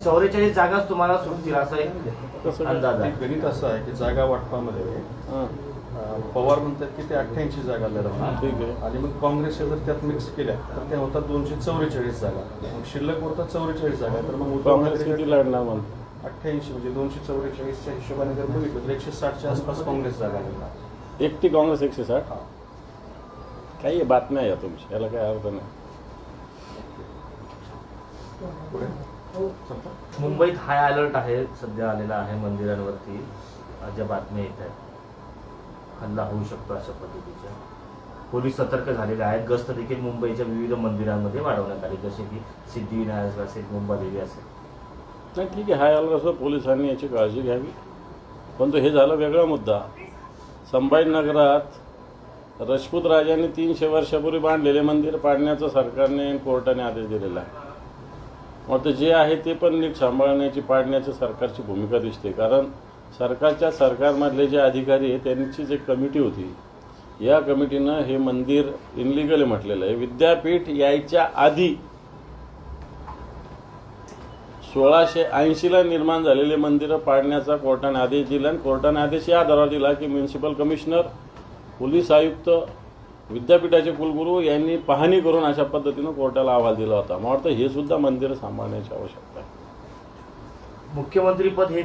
44 जागाच तुम्हाला सुटतील असा एक अंदाज आहे. गणित असं आहे की जागा वाटपामध्ये पवार म्हणतात की ते 88 जागा लढवणार. ठीक आहे. आणि मग काँग्रेस जर त्यात मिक्स केल्या तर त्या होतात 244 जागा. मग शिल्लक होतात 44 जागा. तर मग काँग्रेस किती लढणार म्हणतो? 88 म्हणजे 244च्या हिशोबाने जर बघितलं तर 160च्या आसपास काँग्रेस जागा लढणार. एकटी काँग्रेस 160. काही बातम्या आहे तुमची, याला काय अर्थ नाही. मुंबईत हाय अलर्ट आहे सध्या आलेला आहे. मंदिरांवरती ज्या बातम्या येत आहेत हल्ला होऊ शकतो अशा पद्धतीच्या. पोलीस सतर्क झालेले आहेत. गस्त देखील मुंबईच्या विविध मंदिरांमध्ये वाढवण्यात आली, जसे की सिद्धिविनायक असेल, मुंबादेवी असेल. नाही ठीक आहे, हाय आलं असं पोलिसांनी याची काळजी घ्यावी. पण तो हे झाला वेगळा मुद्दा. संभाजीनगरात राजपूत राजांनी 300 वर्षापूर्वी बांधलेले मंदिर पाडण्याचा सरकारने कोर्टाने आदेश दिलेला आहे. मग ते जे आहे ते पण नीट सांभाळण्याची, पाडण्याची सरकारची भूमिका दिसते. कारण सरकारमधले जे अधिकारी आहेत त्यांचीच एक कमिटी होती. या कमिटीनं हे मंदिर इनलिगल म्हटलेलं आहे. विद्यापीठ यायच्या आधी 1680ला निर्माण झालेले मंदिरं पाडण्याचा कोर्टाने आदेश दिला. आणि कोर्टाने आदेश या आधारावर दिला की म्युन्सिपल कमिशनर, पोलीस आयुक्त, विद्यापीठाचे कुलगुरू यांनी पाहणी करून अशा पद्धतीनं कोर्टाला अहवाल दिला होता. मला वाटतं हे सुद्धा मंदिरं सांभाळण्याची आवश्यकता आहे. मुख्यमंत्रीपद हे